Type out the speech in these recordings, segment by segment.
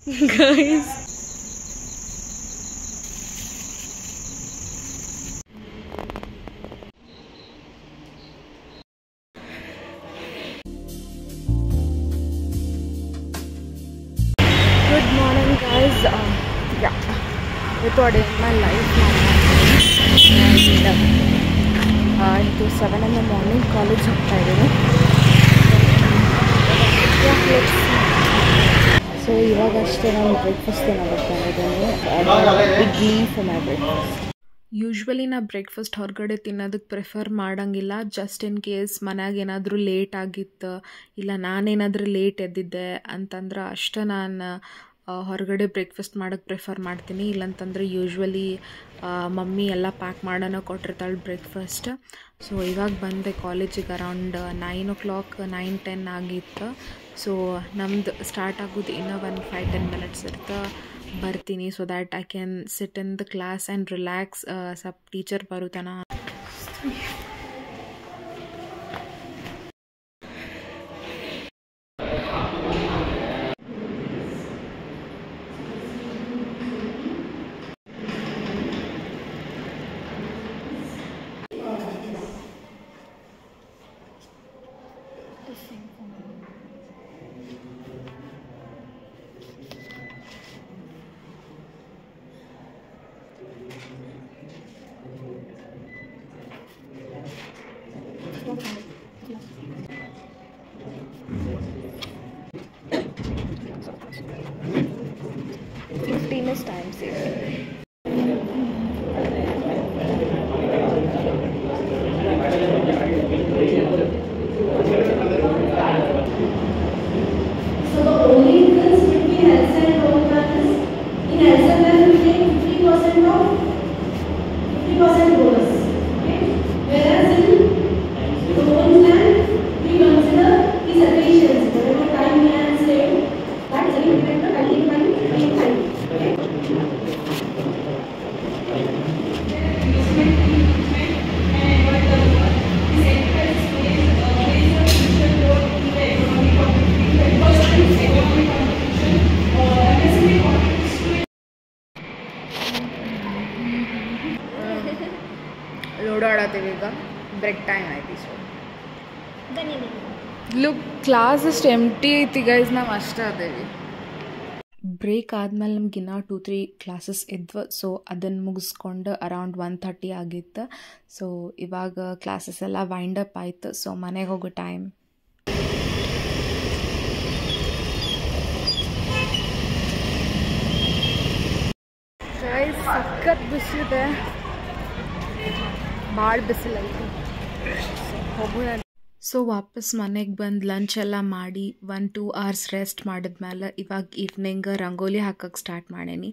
guys. Good morning, guys. Yeah, with what in my life and into 7 in the morning college ಹೋಗ್ತಾ ಇದ್ದೀನಿ. So ಇವಾಗಷ್ಟೇ ನಾನು breakfast ತಿನ್ನೋದಕ್ಕೆ idli for my breakfast. Usually ನಾ breakfast ಹೊರಗಡೆ ತಿನ್ನೋದಕ್ಕೆ prefer ಮಾಡೋಂಗಿಲ್ಲ. ಜಸ್ಟ್ ಇನ್ ಕೇಸ್ ಮನ್ಯಾಗ ಏನಾದರೂ ಲೇಟ್ ಆಗಿತ್ತು ಇಲ್ಲ ನಾನೇನಾದರೂ ಲೇಟ್ ಎದ್ದಿದ್ದೆ ಅಂತಂದ್ರೆ ಅಷ್ಟೇ ನಾನು ಹೊರಗಡೆ ಬ್ರೇಕ್ಫಾಸ್ಟ್ ಮಾಡೋಕ್ಕೆ ಪ್ರಿಫರ್ ಮಾಡ್ತೀನಿ. ಇಲ್ಲಂತಂದ್ರೆ ಯೂಶ್ವಲಿ ಮಮ್ಮಿ ಎಲ್ಲ ಪ್ಯಾಕ್ ಮಾಡೋಣ ಕೊಟ್ಟಿರ್ತಾಳೆ ಬ್ರೇಕ್ಫಾಸ್ಟ್. ಸೊ ಇವಾಗ ಬಂದೆ ಕಾಲೇಜಿಗೆ ಅರೌಂಡ್ 9 o'clock 9-10 ಆಗಿತ್ತು. ಸೊ ನಮ್ದು ಸ್ಟಾರ್ಟ್ ಆಗೋದು ಇನ್ನೂ ಒಂದು 5-10 minutes ಇರ್ತಾ ಬರ್ತೀನಿ. So that I can sit in the class and relax. ಸ್ವಲ್ಪ teacher ಬರುತ್ತಾನ. Time saving. So the only difference between health and road plan is in health plan we take 50% of 50% bonus. Okay? Whereas in road plan we consider his efficiency, whatever time he has saved, that is increment the time. Okay? Ludo ಆಡತ್ತೀವಿ ಈಗ. Break time ಐತಿ. So look class ಅಷ್ಟು empty ಐತಿ guys. ನಾವು ಅಷ್ಟೇ ಅದೇವಿ. Break ಆದಮೇಲೆ ನಮ್ಗೆ ಇನ್ನೂ 2-3 ಕ್ಲಾಸಸ್ ಇದ್ವು. ಸೊ ಅದನ್ನು ಮುಗಿಸ್ಕೊಂಡು ಅರೌಂಡ್ 1:30 ಆಗಿತ್ತು. ಸೊ ಇವಾಗ ಕ್ಲಾಸಸ್ ಎಲ್ಲ ವೈಂಡ್ ಅಪ್ ಆಯಿತು. ಸೊ ಮನೆಗೆ ಹೋಗೋ ಟೈಮ್. ಗೈಸ್ ಸಖತ್ ಬಿಸಿಲಿದೆ, ಭಾಳ ಬಿಸಿಲೈತಿ. ಹೋಗೋಣ. ಸೊ ವಾಪಸ್ ಮನೆಗೆ ಬಂದು ಲಂಚ್ ಎಲ್ಲ ಮಾಡಿ 1-2 hours ರೆಸ್ಟ್ ಮಾಡಿದ್ಮೇಲೆ ಇವಾಗ ಈವ್ನಿಂಗ್ ರಂಗೋಲಿ ಹಾಕೋಕ್ಕೆ ಸ್ಟಾರ್ಟ್ ಮಾಡೇನಿ.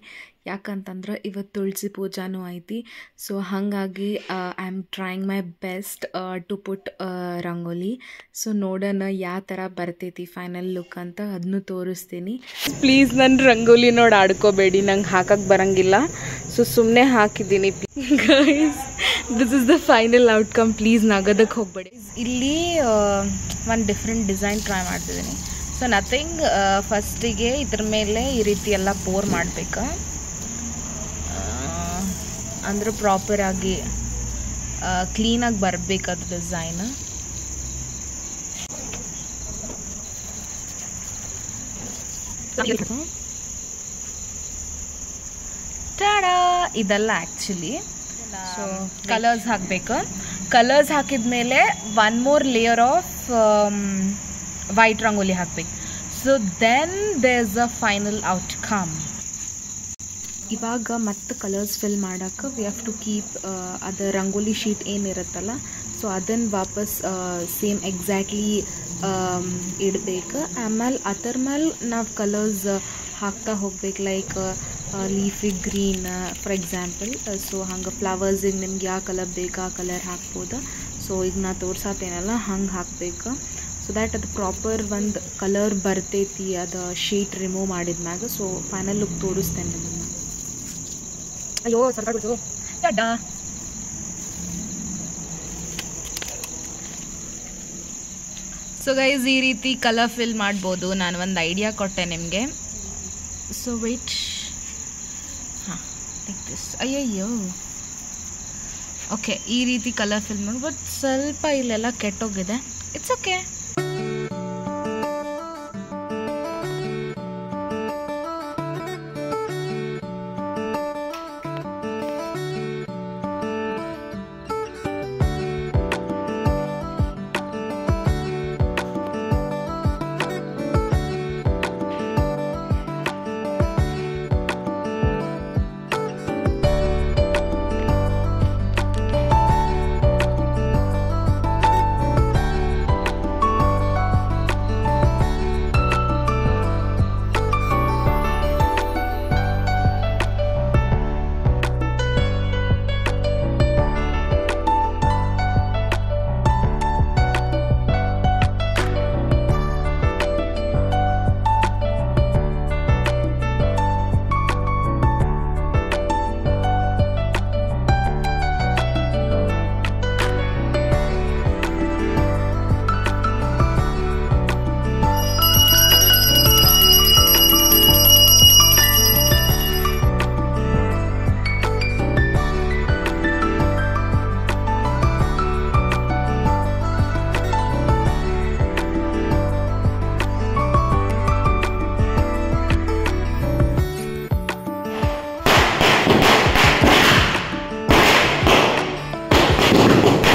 ಯಾಕಂತಂದ್ರೆ ಇವತ್ತು ತುಳಸಿ ಪೂಜಾನೂ ಐತಿ. ಸೊ ಹಾಗಾಗಿ I am trying my best to put rangoli. So ನೋಡೋಣ ಯಾವ ಥರ ಬರ್ತೈತಿ ಫೈನಲ್ ಲುಕ್ ಅಂತ ಅದನ್ನು ತೋರಿಸ್ತೀನಿ. ಪ್ಲೀಸ್ ನನ್ನ ರಂಗೋಲಿ ನೋಡಿ ಆಡ್ಕೋಬೇಡಿ, ನಂಗೆ ಹಾಕಕ್ಕೆ ಬರೋಂಗಿಲ್ಲ. ಸೊ ಸುಮ್ಮನೆ ಹಾಕಿದ್ದೀನಿ. Guys this is the final outcome. Please ನಗೋದಕ್ಕೆ ಹೋಗಬೇಡಿ. ಇಲ್ಲಿ ಒಂದು ಡಿಫ್ರೆಂಟ್ ಡಿಸೈನ್ ಟ್ರೈ ಮಾಡ್ತಿದ್ದೀನಿ. ಸೊ ನಥಿಂಗ್, ಫಸ್ಟಿಗೆ ಇದ್ರ ಮೇಲೆ ಈ ರೀತಿ ಎಲ್ಲ ಪೋರ್ ಮಾಡಬೇಕು. ಅಂದ್ರೆ ಪ್ರಾಪರಾಗಿ ಕ್ಲೀನಾಗಿ ಬರಬೇಕದು ಡಿಸೈನ್. ಟಾಡಾ, ಇದೆಲ್ಲ ಆ್ಯಕ್ಚುಲಿ. ಸೊ ಕಲರ್ಸ್ ಹಾಕಬೇಕು. ಕಲರ್ಸ್ ಹಾಕಿದ್ಮೇಲೆ 1 more layer of white rangoli ಹಾಕಬೇಕು. So then there is a final outcome. ಇವಾಗ ಮತ್ತೆ ಕಲರ್ಸ್ ಫಿಲ್ ಮಾಡೋಕ್ಕೆ ವಿ ಹ್ಯಾವ್ ಟು ಕೀಪ್ ಅದು ರಂಗೋಲಿ ಶೀಟ್ ಏನಿರುತ್ತಲ್ಲ, ಸೊ ಅದನ್ನು ವಾಪಸ್ ಸೇಮ್ ಎಕ್ಸಾಕ್ಟ್ಲಿ ಇಡಬೇಕು. ಆಮೇಲೆ ಅದರ ಮೇಲೆ ನಾವು ಕಲರ್ಸ್ ಹಾಕ್ತಾ ಹೋಗ್ಬೇಕು. Like leafy green for example. So ಹಂಗೆ ಫ್ಲವರ್ಸಿಗೆ ನಿಮ್ಗೆ ಯಾವ ಕಲರ್ ಬೇಕು ಆ ಕಲರ್ ಹಾಕ್ಬೋದು. ಸೊ ಈಗ ನಾ ತೋರ್ಸತ್ತೇನಲ್ಲ ಹಂಗೆ ಹಾಕಬೇಕು. ಸೊ ದ್ಯಾಟ್ ಅದು ಪ್ರಾಪರ್ ಒಂದು ಕಲರ್ ಬರ್ತೈತಿ ಅದು ಶೀಟ್ ರಿಮೂವ್ ಮಾಡಿದ್ಮ್ಯಾಗ. ಸೊ ಫೈನಲ್ ಲುಕ್ ತೋರಿಸ್ತೇನೆ ನಿಮ್ಮನ್ನು. ಅಯ್ಯೋ ಸರ್ಕಾರಗಳು ಚಡ್ಡ. ಸೊ ಗೈಸ್ ಈ ರೀತಿ ಕಲರ್ ಫಿಲ್ ಮಾಡ್ಬೋದು. ನಾನು ಒಂದು ಐಡಿಯಾ ಕೊಟ್ಟೆ ನಿಮಗೆ. ಸೊ ವೆಯ್ಟ್, ಹಾಂ ಲೈಕ್ ದಿಸ್. ಅಯ್ಯಯ್ಯೋ, ಓಕೆ, ಈ ರೀತಿ ಕಲರ್ ಫಿಲ್ ಮಾಡಿ. ಬಟ್ ಸ್ವಲ್ಪ ಇಲ್ಲೆಲ್ಲ ಕೆಟ್ಟೋಗಿದೆ. It's okay.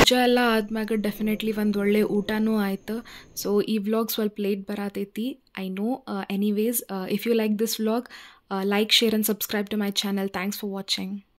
ಪೂಜೆ ಎಲ್ಲ ಆದ್ಮ್ಯಾಗ ಡೆಫಿನೆಟ್ಲಿ ಒಂದು ಒಳ್ಳೆ ಊಟನೂ ಆಯ್ತು. ಸೊ ಈ ವ್ಲಾಗ್ ಸ್ವಲ್ಪ ಲೇಟ್ ಬರತೈತಿ, I know. Anyways, if you like this vlog, like, share and subscribe to my channel. Thanks for watching.